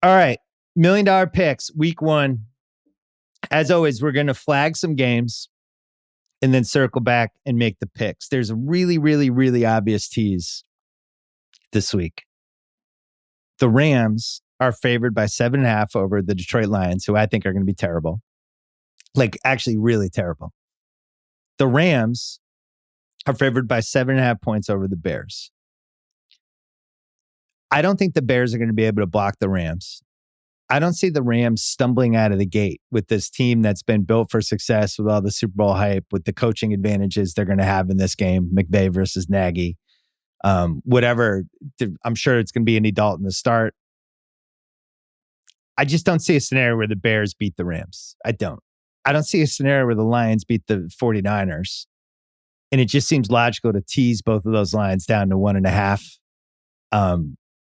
All right. $1 million picks, week one. As always, we're going to flag some games and then circle back and make the picks. There's a really, really, really obvious tease this week. The Rams are favored by 7.5 over the Detroit Lions, who I think are going to be terrible. Like, actually really terrible. The Rams are favored by 7.5 points over the Bears. I don't think the Bears are going to be able to block the Rams. I don't see the Rams stumbling out of the gate with this team that's been built for success with all the Super Bowl hype, with the coaching advantages they're going to have in this game, McVay versus Nagy. Whatever, I'm sure it's going to be Andy Dalton to start. I just don't see a scenario where the Bears beat the Rams. I don't see a scenario where the Lions beat the 49ers. And it just seems logical to tease both of those lines down to 1.5.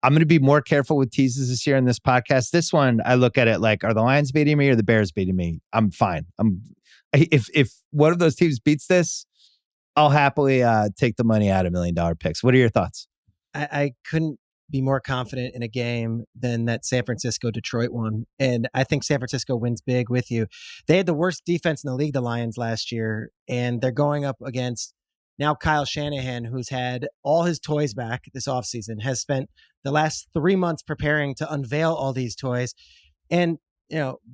I'm going to be more careful with teases this year in this podcast. This one, I look at it like, are the Lions beating me or the Bears beating me? I'm fine. If one of those teams beats this, I'll happily take the money out of $1 million picks. What are your thoughts? I couldn't be more confident in a game than that San Francisco-Detroit one. And I think San Francisco wins big with you. They had the worst defense in the league, the Lions, last year. And they're going up against now Kyle Shanahan, who's had all his toys back this offseason, has spent the last 3 months preparing to unveil all these toys. And,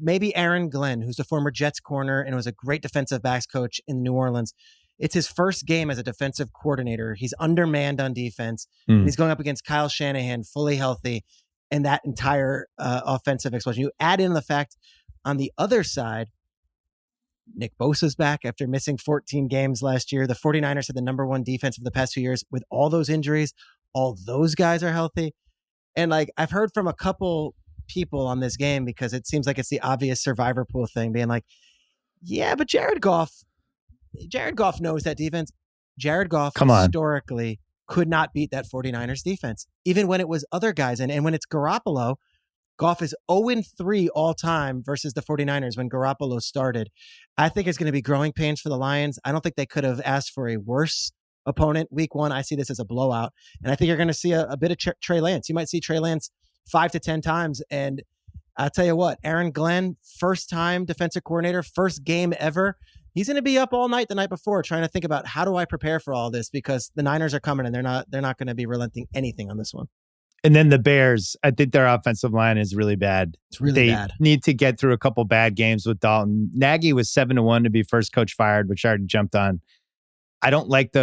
maybe Aaron Glenn, who's the former Jets corner and was a great defensive backs coach in New Orleans. It's his first game as a defensive coordinator. He's undermanned on defense. And he's going up against Kyle Shanahan, fully healthy, and that entire offensive explosion. You add in the fact on the other side, Nick Bosa's back after missing 14 games last year. The 49ers had the number one defense for the past 2 years. With all those injuries, all those guys are healthy. And I've heard from a couple people on this game, because it seems like it's the obvious survivor pool thing, being like, yeah, but Jared Goff knows that defense. Jared Goff historically could not beat that 49ers defense, even when it was other guys. And when it's Garoppolo, Goff is 0-3 all time versus the 49ers when Garoppolo started. I think it's going to be growing pains for the Lions. I don't think they could have asked for a worse opponent week one. I see this as a blowout. And I think you're going to see a bit of Trey Lance. You might see Trey Lance 5 to 10 times. And I'll tell you what, Aaron Glenn, first time defensive coordinator, first game ever. He's going to be up all night the night before trying to think about, how do I prepare for all this? Because the Niners are coming and they're not going to be relenting anything on this one. And then the Bears, I think their offensive line is really bad. It's really bad. They need to get through a couple bad games with Dalton. Nagy was 7-1 to be first coach fired, which I already jumped on. I don't like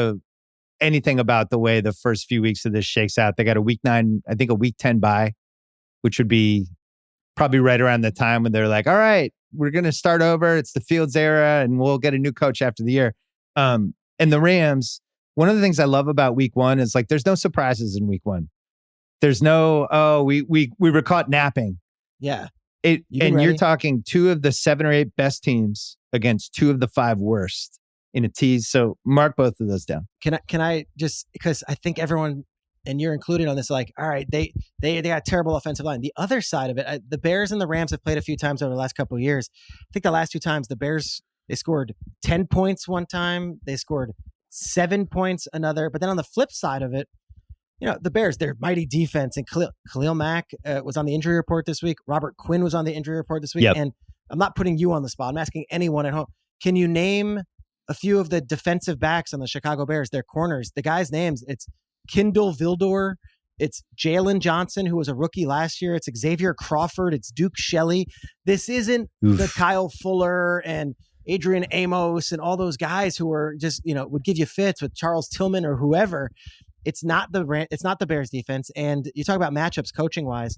anything about the way the first few weeks of this shakes out. They got a week 9, I think a week 10 bye, which would be probably right around the time when they're like, all right, we're going to start over. It's the Fields era and we'll get a new coach after the year. And the Rams, one of the things I love about week one is there's no surprises in week one. There's no, we were caught napping. Yeah. You're talking 2 of the 7 or 8 best teams against 2 of the 5 worst in a tease. So mark both of those down. Can I just, because I think everyone, and you're included on this, all right, they got a terrible offensive line. The other side of it, the Bears and the Rams have played a few times over the last couple of years. I think the last 2 times the Bears, they scored 10 points one time. They scored 7 points another. But then on the flip side of it, the Bears, their mighty defense, and Khalil Mack was on the injury report this week. Robert Quinn was on the injury report this week. Yep. And I'm not putting you on the spot. I'm asking anyone at home. Can you name a few of the defensive backs on the Chicago Bears, their corners? The guys' names, it's Kindle Vildor. It's Jalen Johnson, who was a rookie last year. It's Xavier Crawford. It's Duke Shelley. This isn't the Kyle Fuller and Adrian Amos and all those guys who are just, would give you fits with Charles Tillman or whoever. It's not the Bears defense. And you talk about matchups coaching wise.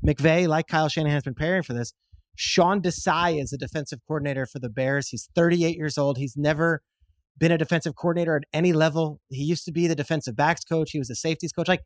McVay, like Kyle Shanahan, has been preparing for this. Sean Desai is the defensive coordinator for the Bears. He's 38 years old. He's never been a defensive coordinator at any level. He used to be the defensive backs coach. He was the safeties coach. This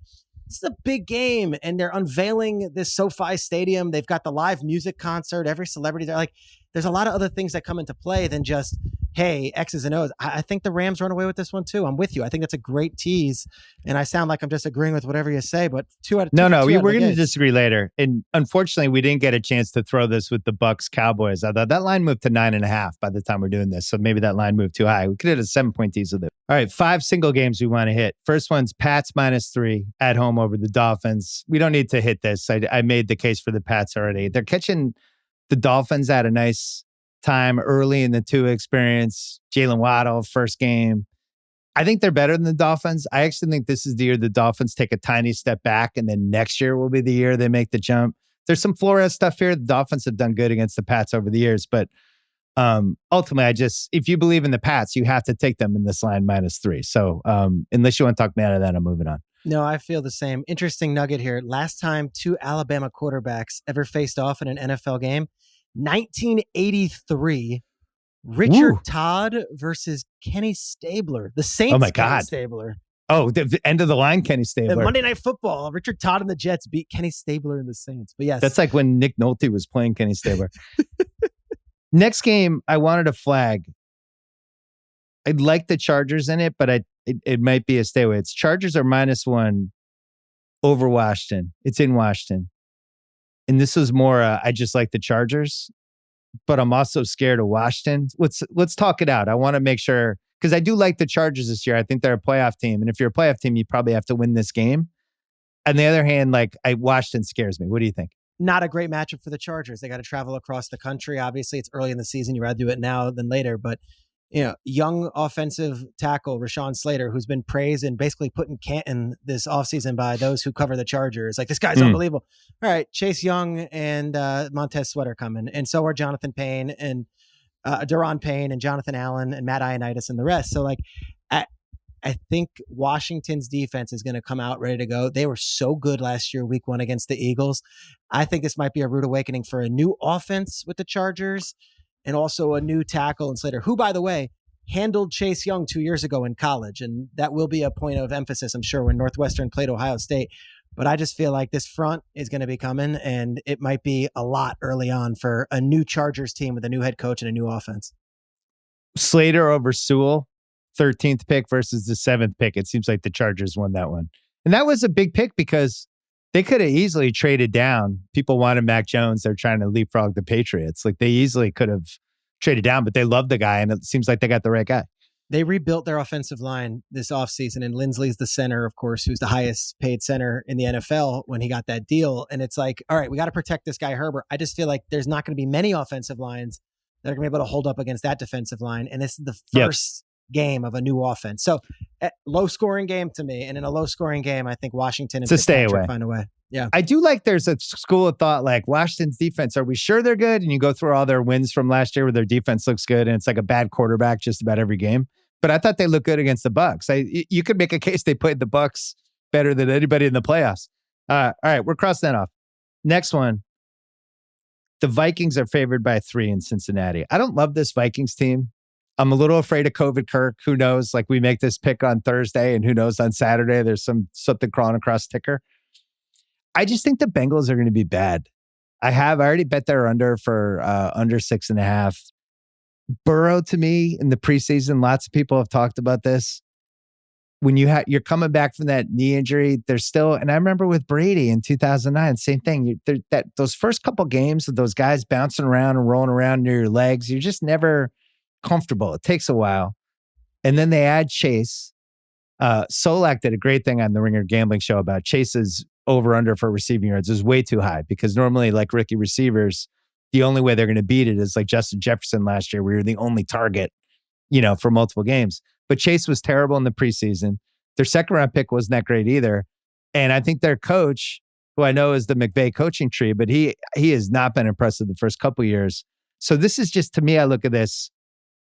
is a big game, and they're unveiling this SoFi Stadium. They've got the live music concert. Every celebrity there. there's a lot of other things that come into play than just, hey, X's and O's. I think the Rams run away with this one too. I'm with you. I think that's a great tease. And I sound like I'm just agreeing with whatever you say, but No, we're going to disagree later. And unfortunately, we didn't get a chance to throw this with the Bucks Cowboys. I thought that line moved to 9.5 by the time we're doing this. So maybe that line moved too high. We could hit a 7-point tease with it. All right, 5 single games we want to hit. First one's Pats -3 at home over the Dolphins. We don't need to hit this. I made the case for the Pats already. They're catching the Dolphins at a nice time early in the Tua experience. Jalen Waddle, first game. I think they're better than the Dolphins. I actually think this is the year the Dolphins take a tiny step back, and then next year will be the year they make the jump. There's some Flores stuff here. The Dolphins have done good against the Pats over the years, but ultimately, if you believe in the Pats, you have to take them in this line -3. So unless you want to talk me out of that, I'm moving on. No, I feel the same. Interesting nugget here. Last time 2 Alabama quarterbacks ever faced off in an NFL game, 1983, Richard Todd versus Kenny Stabler. The Saints. Oh my God. Kenny Stabler. Oh, the end of the line, Kenny Stabler. Monday Night Football, Richard Todd and the Jets beat Kenny Stabler and the Saints. But yes. That's like when Nick Nolte was playing Kenny Stabler. Next game, I wanted to flag. I'd like the Chargers in it, but it might be a stay away. It's Chargers are -1 over Washington. It's in Washington. And this was more, I just like the Chargers, but I'm also scared of Washington. Let's talk it out. I want to make sure, because I do like the Chargers this year. I think they're a playoff team. And if you're a playoff team, you probably have to win this game. On the other hand, Washington scares me. What do you think? Not a great matchup for the Chargers. They got to travel across the country. Obviously, it's early in the season. You'd rather do it now than later. But, young offensive tackle Rashawn Slater, who's been praised and basically put in Canton this offseason by those who cover the Chargers. Like, this guy's unbelievable. All right, Chase Young and Montez Sweat are coming. And so are Jonathan Payne and Daron Payne and Jonathan Allen and Matt Ioannidis and the rest. So, I think Washington's defense is going to come out ready to go. They were so good last year, week 1 against the Eagles. I think this might be a rude awakening for a new offense with the Chargers and also a new tackle in Slater, who, by the way, handled Chase Young 2 years ago in college. And that will be a point of emphasis, I'm sure, when Northwestern played Ohio State. But I just feel like this front is going to be coming, and it might be a lot early on for a new Chargers team with a new head coach and a new offense. Slater over Sewell. 13th pick versus the 7th pick. It seems like the Chargers won that one. And that was a big pick because they could have easily traded down. People wanted Mac Jones. They're trying to leapfrog the Patriots. They easily could have traded down, but they love the guy, and it seems like they got the right guy. They rebuilt their offensive line this offseason, and Lindsley's the center, of course, who's the highest paid center in the NFL when he got that deal. And it's like, all right, we got to protect this guy, Herbert. I just feel like there's not going to be many offensive lines that are going to be able to hold up against that defensive line. And this is the first game of a new offense. So low scoring game to me. And in a low scoring game, I think Washington and Fitzpatrick find a way. Yeah. I do like there's a school of thought like Washington's defense. Are we sure they're good? And you go through all their wins from last year where their defense looks good and it's like a bad quarterback just about every game. But I thought they looked good against the Bucs. You could make a case they played the Bucs better than anybody in the playoffs. All right, we're crossing that off. Next one. The Vikings are favored by 3 in Cincinnati. I don't love this Vikings team. I'm a little afraid of COVID Kirk. Who knows? We make this pick on Thursday, and who knows on Saturday? There's something crawling across ticker. I just think the Bengals are going to be bad. I already bet they're under for under 6.5. Burrow, to me, in the preseason, lots of people have talked about this. When you're coming back from that knee injury, there's still, and I remember with Brady in 2009, same thing. Those first couple games with those guys bouncing around and rolling around near your legs, you're just never comfortable. It takes a while. And then they add Chase. Solak did a great thing on the Ringer Gambling Show about Chase's over-under for receiving yards is way too high because normally, like rookie receivers, the only way they're going to beat it is like Justin Jefferson last year, where you're the only target, for multiple games. But Chase was terrible in the preseason. Their second-round pick wasn't that great either. And I think their coach, who I know is the McVay coaching tree, but he has not been impressive the first couple of years. So this is just, to me, I look at this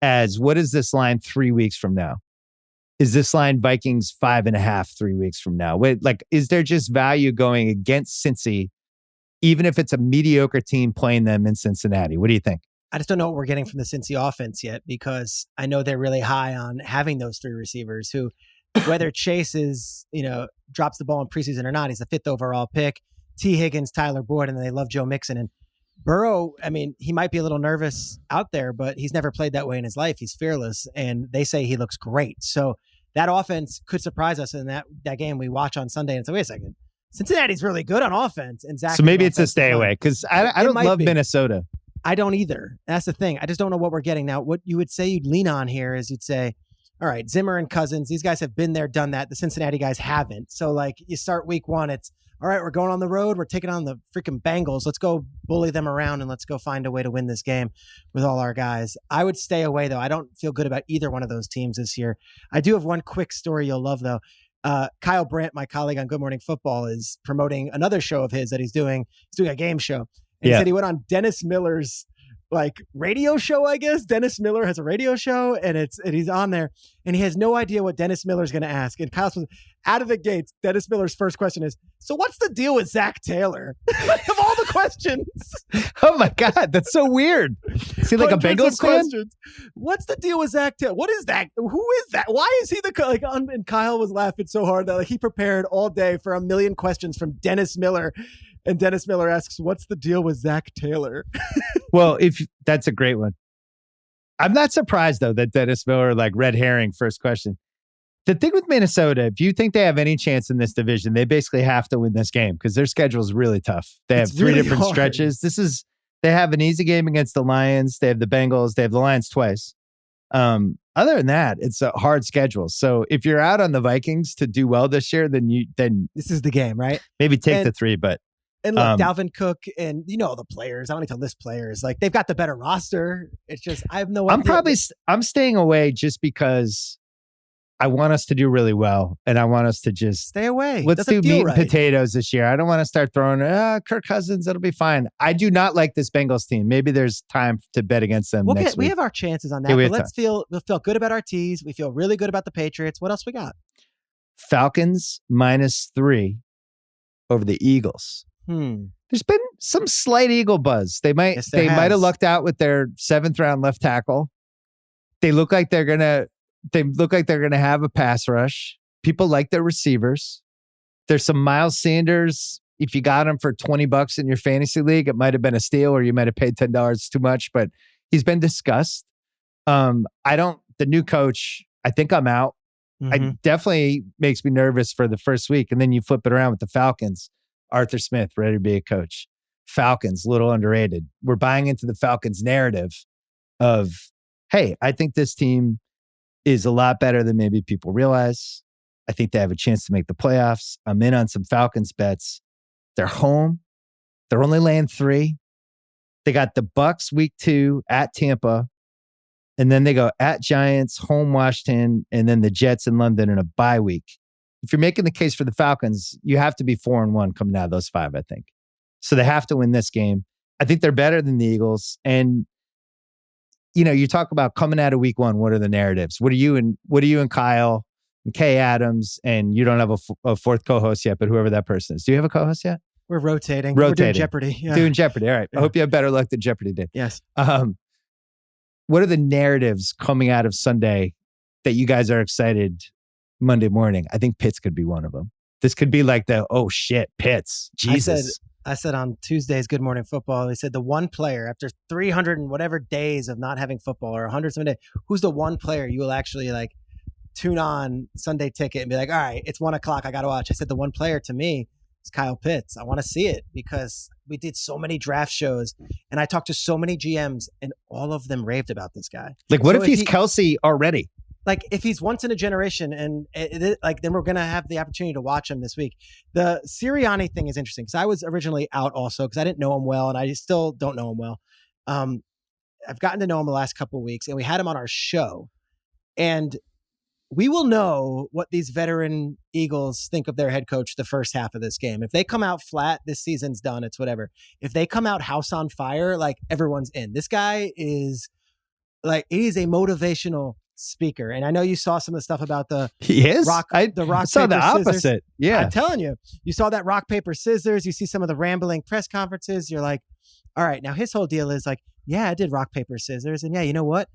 as, what is this line 3 weeks from now? Is this line Vikings 5.5 3 weeks from now? Is there just value going against Cincy, even if it's a mediocre team playing them in Cincinnati? What do you think? I just don't know what we're getting from the Cincy offense yet, because I know they're really high on having those 3 receivers who, whether Chase is, drops the ball in preseason or not, he's the 5th overall pick. T. Higgins, Tyler Boyd, and they love Joe Mixon. And Burrow, I mean, he might be a little nervous out there, but he's never played that way in his life. He's fearless, and they say he looks great. So that offense could surprise us in that game we watch on Sunday. And so, wait a second. Cincinnati's really good on offense. And Zach, so maybe it's a stay away because I don't love Minnesota. I don't either. That's the thing. I just don't know what we're getting. Now, what you would say you'd lean on here is you'd say, all right, Zimmer and Cousins, these guys have been there, done that. The Cincinnati guys haven't. So, like, you start week one, it's, all right, we're going on the road. We're taking on the freaking Bengals. Let's go bully them around and let's go find a way to win this game with all our guys. I would stay away, though. I don't feel good about either one of those teams this year. I do have one quick story you'll love, though. Kyle Brandt, my colleague on Good Morning Football, is promoting another show of his that he's doing. He's doing a game show. And he said he went on Dennis Miller's radio show, I guess. Dennis Miller has a radio show and he's on there and he has no idea what Dennis Miller's going to ask. And Kyle's out of the gates. Dennis Miller's first question is, so what's the deal with Zach Taylor? Of all the questions. Oh my God. That's so weird. Is he like a Bengals fan? What's the deal with Zach Taylor? What is that? Who is that? Why is he and Kyle was laughing so hard that he prepared all day for a million questions from Dennis Miller. And Dennis Miller asks, what's the deal with Zach Taylor? Well, that's a great one. I'm not surprised, though, that Dennis Miller, red herring first question. The thing with Minnesota, if you think they have any chance in this division, they basically have to win this game because their schedule is really tough. They have three different stretches. They have an easy game against the Lions. They have the Bengals. They have the Lions twice. Other than that, it's a hard schedule. So if you're out on the Vikings to do well this year, then this is the game, right? Maybe take the 3, but. And look, Dalvin Cook and the players. I don't need to list players. They've got the better roster. It's just I have no idea. I'm staying away just because I want us to do really well, and I want us to just stay away. Let's do meat and potatoes this year. I don't want to start throwing Kirk Cousins. It'll be fine. I do not like this Bengals team. Maybe there's time to bet against them next week. We have our chances on that. But we'll feel good about our tees. We feel really good about the Patriots. What else we got? Falcons -3 over the Eagles. There's been some slight Eagle buzz. They might have lucked out with their 7th round left tackle. They look like they're gonna have a pass rush. People like their receivers. There's some Miles Sanders. If you got him for $20 in your fantasy league, it might have been a steal, or you might have paid $10 too much. But he's been discussed. The new coach. I think I'm out. I definitely makes me nervous for the first week, and then you flip it around with the Falcons. Arthur Smith, ready to be a coach. Falcons, little underrated. We're buying into the Falcons narrative of, hey, I think this team is a lot better than maybe people realize. I think they have a chance to make the playoffs. I'm in on some Falcons bets. They're home. They're only laying 3. They got the Bucs week 2 at Tampa. And then they go at Giants, home Washington, and then the Jets in London in a bye week. If you're making the case for the Falcons, you have to be 4-1 coming out of those 5, I think. So they have to win this game. I think they're better than the Eagles. And, you talk about coming out of week 1, what are the narratives? What are you and Kyle and Kay Adams, and you don't have a fourth co-host yet, but whoever that person is. Do you have a co-host yet? We're rotating. We're doing Jeopardy. Yeah. Doing Jeopardy. All right. Yeah. I hope you have better luck than Jeopardy did. Yes. What are the narratives coming out of Sunday that you guys are excited Monday morning? I think Pitts could be one of them. This could be like Pitts. Jesus. I said on Tuesday's Good Morning Football, they said the one player after 300 and whatever days of not having football, or 100 some days, who's the one player you will actually tune on Sunday Ticket and be like, all right, it's 1:00. I got to watch. I said the one player to me is Kyle Pitts. I want to see it because we did so many draft shows and I talked to so many GMs and all of them raved about this guy. What if he's Kelsey already? If he's once in a generation and then we're going to have the opportunity to watch him this week. The Sirianni thing is interesting because I was originally out also because I didn't know him well and I still don't know him well. I've gotten to know him the last couple of weeks and we had him on our show and we will know what these veteran Eagles think of their head coach the first half of this game. If they come out flat, this season's done. It's whatever. If they come out house on fire, everyone's in. This guy is it is a motivational speaker. And I know you saw some of the stuff about the rock, I saw the opposite. Scissors. Yeah. I'm telling you, you saw that rock, paper, scissors. You see some of the rambling press conferences. You're like, all right, now his whole deal is yeah, I did rock, paper, scissors. And yeah, you know what?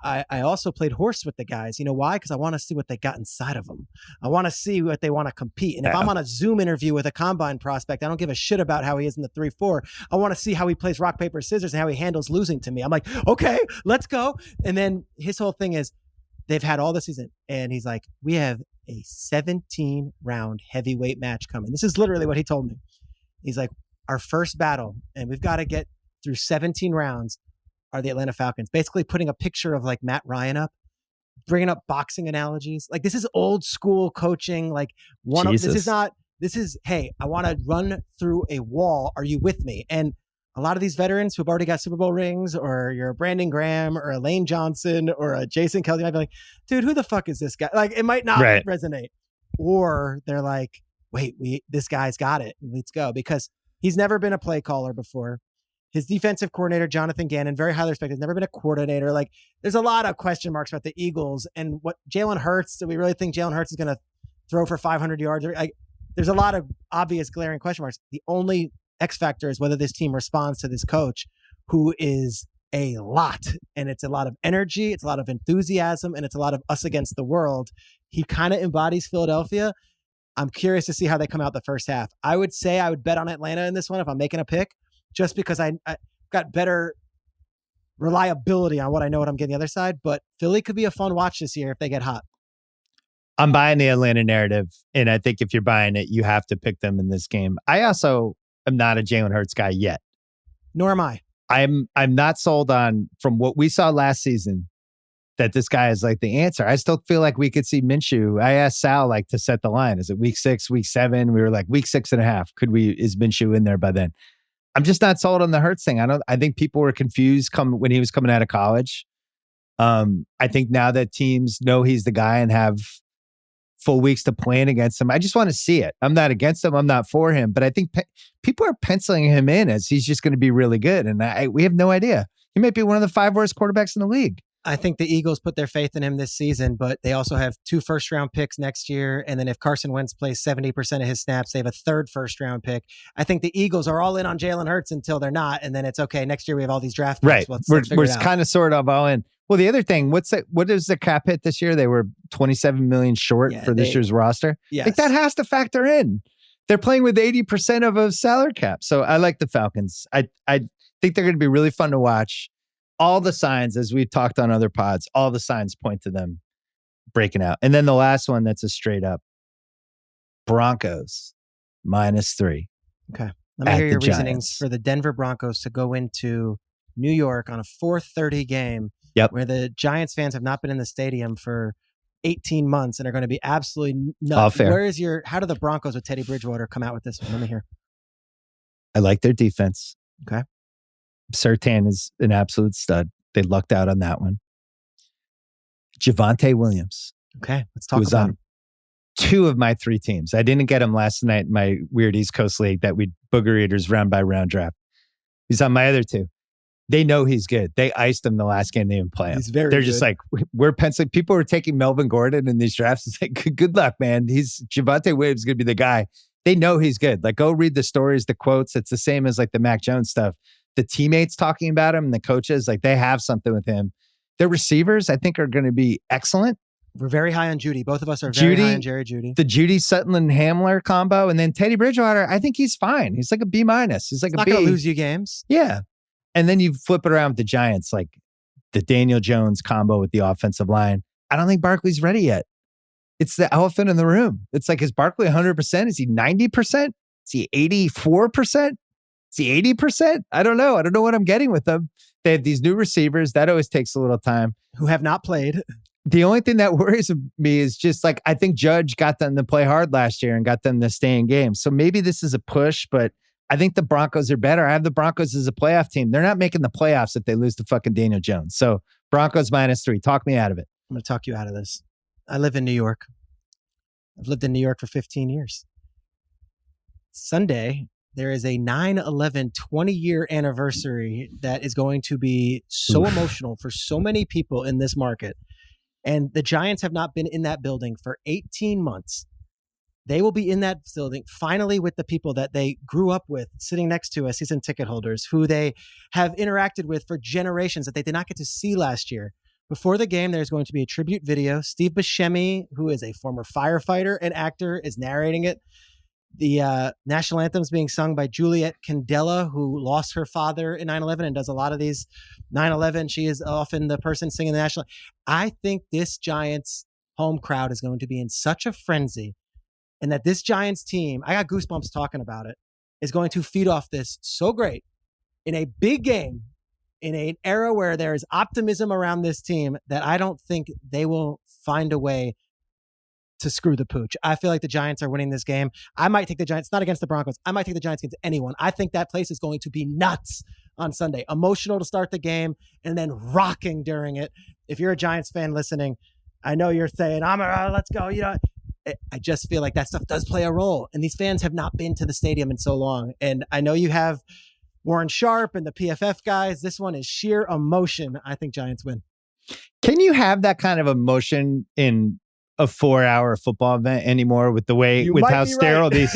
I also played horse with the guys. You know why? Because I want to see what they got inside of them. I want to see what they want to compete. And if I'm on a Zoom interview with a combine prospect, I don't give a shit about how he is in the 3-4. I want to see how he plays rock, paper, scissors and how he handles losing to me. I'm like, okay, let's go. And then his whole thing is they've had all the season. And he's like, we have a 17-round heavyweight match coming. This is literally what he told me. He's like, our first battle, and we've got to get through 17 rounds, are the Atlanta Falcons. Basically putting a picture of like Matt Ryan up, bringing up boxing analogies. Like this is old school coaching. Like this is, hey, I want to run through a wall. Are you with me? And a lot of these veterans who've already got Super Bowl rings, or you're a Brandon Graham or a Lane Johnson or a Jason Kelce, might be like, dude, who the fuck is this guy? Like it might not resonate. Or they're like, wait, this guy's got it. Let's go. Because he's never been a play caller before. His defensive coordinator, Jonathan Gannon, very highly respected, has never been a coordinator. Like, there's a lot of question marks about the Eagles and what Jalen Hurts. Do we really think Jalen Hurts is going to throw for 500 yards? Like, there's a lot of obvious glaring question marks. The only X factor is whether this team responds to this coach, who is a lot. And it's a lot of energy, it's a lot of enthusiasm, and it's a lot of us against the world. He kind of embodies Philadelphia. I'm curious to see how they come out the first half. I would say I would bet on Atlanta in this one if I'm making a pick, just because I got better reliability on what I know what I'm getting the other side. But Philly could be a fun watch this year if they get hot. I'm buying the Atlanta narrative, and I think if you're buying it, you have to pick them in this game. I also am not a Jalen Hurts guy yet. Nor am I. I'm not sold on, from what we saw last season, that this guy is like the answer. I still feel like we could see Minshew. I asked Sal like to set the line. Is it week 6, week 7? We were like week 6.5. Is Minshew in there by then? I'm just not sold on the Hurts thing. I think people were confused when he was coming out of college. I think now that teams know he's the guy and have full weeks to plan against him, I just want to see it. I'm not against him. I'm not for him. But I think people are penciling him in as he's just going to be really good. And we have no idea. He might be one of the 5 worst quarterbacks in the league. I think the Eagles put their faith in him this season, but they also have 2 first-round picks next year. And then if Carson Wentz plays 70% of his snaps, they have a 3rd first-round pick. I think the Eagles are all in on Jalen Hurts until they're not. And then it's okay. Next year we have all these draft picks. Right. We're kind of sort of all in. Well, the other thing, what is the cap hit this year? They were $27 million short for this year's roster. Yes. Like that has to factor in. They're playing with 80% of a salary cap. So I like the Falcons. I think they're going to be really fun to watch. All the signs, as we've talked on other pods, all the signs point to them breaking out. And then the last one that's a straight up Broncos -3. Okay. Let me hear your reasonings for the Denver Broncos to go into New York on a 4:30 game where the Giants fans have not been in the stadium for 18 months and are going to be absolutely nuts. How do the Broncos with Teddy Bridgewater come out with this one? Let me hear. I like their defense. Okay. Surtain is an absolute stud. They lucked out on that one. Javonte Williams. Okay, let's talk about him. 2 of my 3 teams. I didn't get him last night in my weird East Coast league that we booger eaters round by round draft. He's on my other 2. They know he's good. They iced him the last game they didn't play him. They're just like, we're penciling. People were taking Melvin Gordon in these drafts. It's like, good luck, man. Javonte Williams is going to be the guy. They know he's good. Like, go read the stories, the quotes. It's the same as like the Mac Jones stuff. The teammates talking about him and the coaches, like they have something with him. Their receivers, I think, are going to be excellent. We're very high on Judy. Both of us are very high on Jerry Judy. The Judy Sutton-Hamler combo. And then Teddy Bridgewater, I think he's fine. He's like a B-. He's like not going to lose you games. Yeah. And then you flip it around with the Giants, like the Daniel Jones combo with the offensive line. I don't think Barkley's ready yet. It's the elephant in the room. It's like, is Barkley 100%? Is he 90%? Is he 84%? Is he 80%? I don't know. I don't know what I'm getting with them. They have these new receivers. That always takes a little time. Who have not played. The only thing that worries me is just like, I think Judge got them to play hard last year and got them to stay in games. So maybe this is a push, but I think the Broncos are better. I have the Broncos as a playoff team. They're not making the playoffs if they lose to fucking Daniel Jones. So Broncos -3. Talk me out of it. I'm going to talk you out of this. I live in New York. I've lived in New York for 15 years. Sunday, there is a 9/11 20-year anniversary that is going to be so emotional for so many people in this market. And the Giants have not been in that building for 18 months. They will be in that building finally with the people that they grew up with, sitting next to as season ticket holders, who they have interacted with for generations that they did not get to see last year. Before the game, there's going to be a tribute video. Steve Buscemi, who is a former firefighter and actor, is narrating it. The national anthem is being sung by Juliet Candela, who lost her father in 9/11 and does a lot of these 9/11. She is often the person singing the national. I think this Giants home crowd is going to be in such a frenzy, and that this Giants team, I got goosebumps talking about it, is going to feed off this so great in a big game, in an era where there is optimism around this team, that I don't think they will find a way to screw the pooch. I feel like the Giants are winning this game. I might take the Giants, not against the Broncos. I might take the Giants against anyone. I think that place is going to be nuts on Sunday. Emotional to start the game and then rocking during it. If you're a Giants fan listening, I know you're saying, let's go. You know, I just feel like that stuff does play a role. And these fans have not been to the stadium in so long. And I know you have Warren Sharp and the PFF guys. This one is sheer emotion. I think Giants win. Can you have that kind of emotion in a 4-hour football event anymore with the way, with how sterile these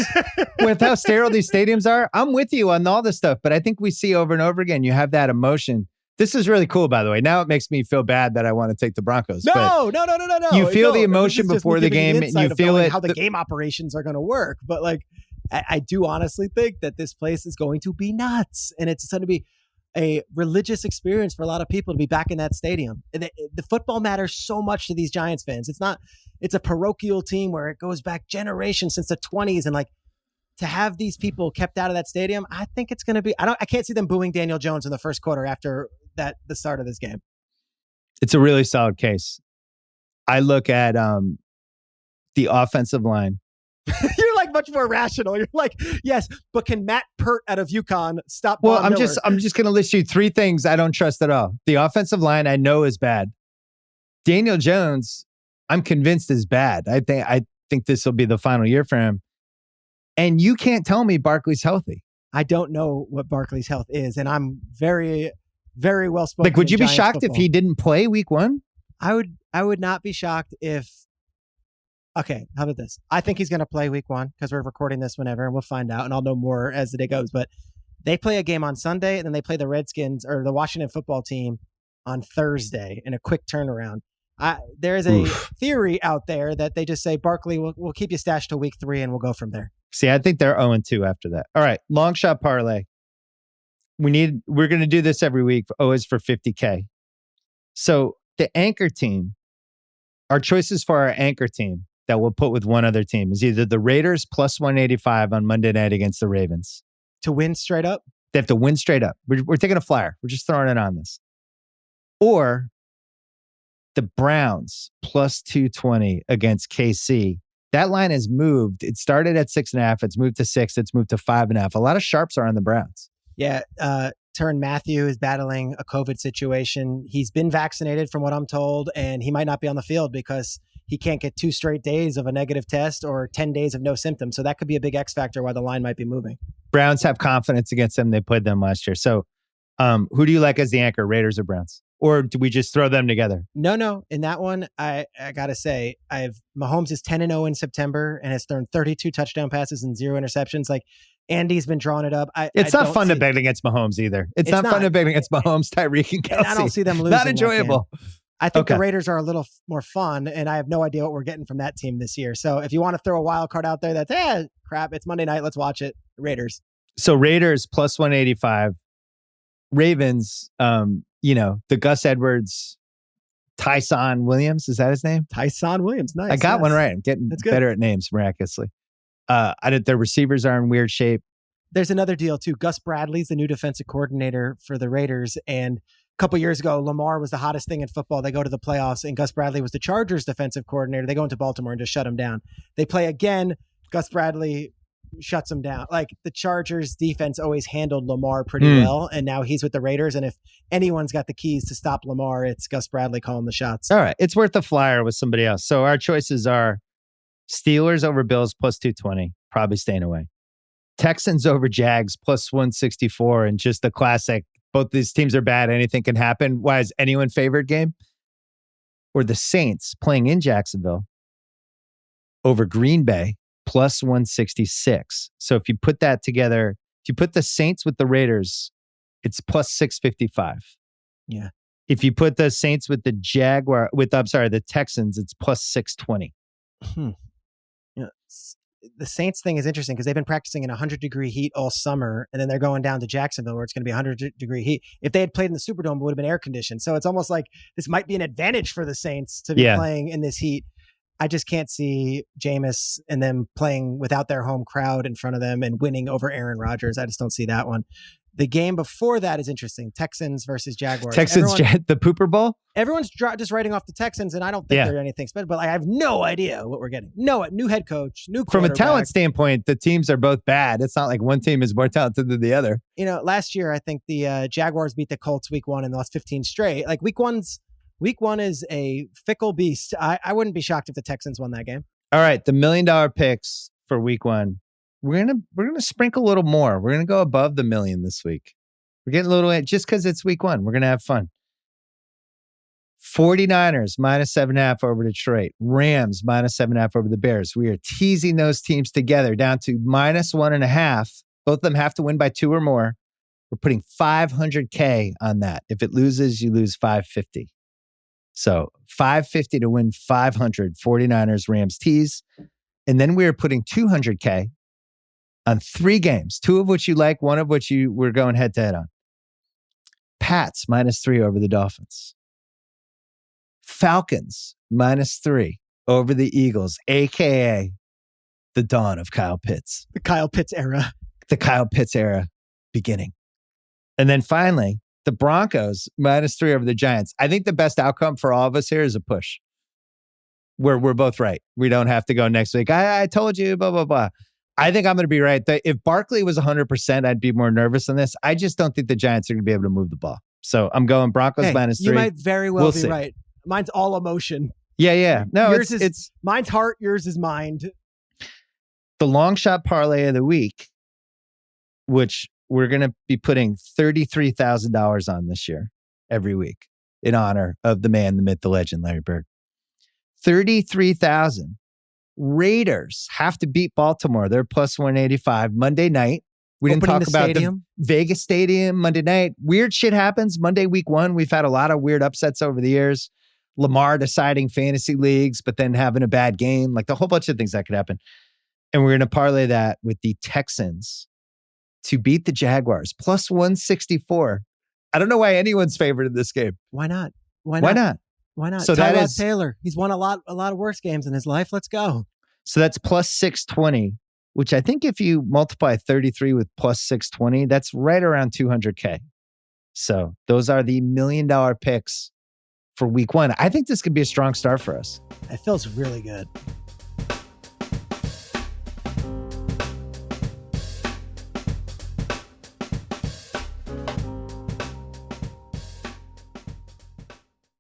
stadiums are? I'm with you on all this stuff, but I think we see over and over again, you have that emotion. This is really cool, by the way. Now it makes me feel bad that I want to take the Broncos. No. You feel the emotion before the game, and you feel it. How the game operations are going to work. But like, I do honestly think that this place is going to be nuts, and it's going to be a religious experience for a lot of people to be back in that stadium. And the football matters so much to these Giants fans. It's a parochial team where it goes back generations since the 20s. And like, to have these people kept out of that stadium, I think it's going to be, I can't see them booing Daniel Jones in the first quarter after the start of this game. It's a really solid case. I look at the offensive line. You're like much more rational. You're like, yes, but can Matt Pert out of UConn stop? Well, Von I'm Miller? just going to list you 3 things I don't trust at all. The offensive line I know is bad. Daniel Jones, I'm convinced is bad. I think this will be the final year for him. And you can't tell me Barkley's healthy. I don't know what Barkley's health is, and I'm very, very well spoken. Like, would you be Giants shocked football. if he didn't play week 1? I would not be shocked if. Okay, how about this? I think he's going to play week 1 because we're recording this whenever, and we'll find out, and I'll know more as the day goes. But they play a game on Sunday, and then they play the Redskins or the Washington football team on Thursday in a quick turnaround. There is a theory out there that they just say, Barkley, we'll keep you stashed till week 3, and we'll go from there. See, I think they're 0-2 after that. All right, long shot parlay. We're going to do this every week, always for 50K. So the anchor team, our choices for our anchor team that we'll put with one other team is either the Raiders plus 185 on Monday night against the Ravens. To win straight up? They have to win straight up. We're taking a flyer. We're just throwing it on this. Or the Browns plus 220 against KC. That line has moved. It started at 6.5. It's moved to 6. It's moved to 5.5. A lot of sharps are on the Browns. Yeah. Tyrann Mathieu is battling a COVID situation. He's been vaccinated from what I'm told, and he might not be on the field because he can't get 2 straight days of a negative test or 10 days of no symptoms. So that could be a big X factor why the line might be moving. Browns have confidence against them. They played them last year. So who do you like as the anchor, Raiders or Browns? Or do we just throw them together? No. In that one, I got to say, Mahomes is 10-0 in September and has thrown 32 touchdown passes and 0 interceptions. Like, Andy's been drawing it up. It's not fun to bet against Mahomes either. It's not fun to bet against Mahomes, Tyreek, and Kelsey. And I don't see them losing. Not enjoyable. I think the Raiders are a little more fun, and I have no idea what we're getting from that team this year. So if you want to throw a wild card out there that's, crap, it's Monday night, let's watch it. Raiders. So Raiders plus 185. Ravens, the Gus Edwards, Tyson Williams, is that his name? Tyson Williams, nice. I got one right. I'm getting better at names miraculously. Their receivers are in weird shape. There's another deal too. Gus Bradley's the new defensive coordinator for the Raiders, and a couple years ago, Lamar was the hottest thing in football. They go to the playoffs, and Gus Bradley was the Chargers defensive coordinator. They go into Baltimore and just shut him down. They play again. Gus Bradley shuts him down. Like, the Chargers defense always handled Lamar pretty well, and now he's with the Raiders. And if anyone's got the keys to stop Lamar, it's Gus Bradley calling the shots. All right. It's worth a flyer with somebody else. So our choices are Steelers over Bills plus 220, probably staying away. Texans over Jags plus 164, and just the classic. Both these teams are bad. Anything can happen. Why is anyone favorite game? Or the Saints playing in Jacksonville over Green Bay plus 166. So if you put that together, if you put the Saints with the Raiders, it's plus 655. Yeah. If you put the Saints with the the Texans, it's plus 620. Yeah. The Saints thing is interesting because they've been practicing in 100-degree heat all summer, and then they're going down to Jacksonville where it's going to be 100-degree heat. If they had played in the Superdome, it would have been air conditioned. So it's almost like this might be an advantage for the Saints to be playing in this heat. I just can't see Jameis and them playing without their home crowd in front of them and winning over Aaron Rodgers. I just don't see that one. The game before that is interesting. Texans versus Jaguars. The Pooper Bowl? Everyone's just writing off the Texans, and I don't think they're anything special, but I have no idea what we're getting. New head coach, new quarterback. From a talent standpoint, the teams are both bad. It's not like one team is more talented than the other. Last year, I think the Jaguars beat the Colts week 1 and lost 15 straight. Like week one is a fickle beast. I wouldn't be shocked if the Texans won that game. All right, the $1 million picks for week 1. We're gonna sprinkle a little more. We're gonna go above the $1 million this week. We're getting a little just because it's week 1. We're gonna have fun. 49ers minus 7.5 over Detroit. Rams minus 7.5 over the Bears. We are teasing those teams together down to minus 1.5. Both of them have to win by 2 or more. We're putting $500K on that. If it loses, you lose $550. So $550 to win 500. 49ers Rams tease, and then we are putting $200K on 3 games, 2 of which you like, 1 of which we're going head to head on. Pats minus 3 over the Dolphins. Falcons minus 3 over the Eagles, aka the dawn of Kyle Pitts. The Kyle Pitts era. The Kyle Pitts era beginning. And then finally, the Broncos minus 3 over the Giants. I think the best outcome for all of us here is a push. Where we're both right. We don't have to go next week. I told you, blah, blah, blah. I think I'm going to be right. If Barkley was 100%, I'd be more nervous on this. I just don't think the Giants are going to be able to move the ball. So I'm going Broncos minus 3. You might very well be right. Mine's all emotion. Yeah. No, it's mine's heart. Yours is mind. The long shot parlay of the week, which we're going to be putting $33,000 on this year, every week, in honor of the man, the myth, the legend, Larry Bird. 33,000. Raiders have to beat Baltimore. They're plus 185 Monday night. We didn't talk about the Vegas Stadium Monday night. Weird shit happens Monday week 1. We've had a lot of weird upsets over the years. Lamar deciding fantasy leagues, but then having a bad game. Like the whole bunch of things that could happen. And we're going to parlay that with the Texans to beat the Jaguars plus 164. I don't know why anyone's favored in this game. Why not? So Tyrod Taylor. He's won a lot of worse games in his life. Let's go. So that's plus 620, which I think if you multiply 33 with plus 620, that's right around 200K. So those are the $1 million picks for week 1. I think this could be a strong start for us. It feels really good.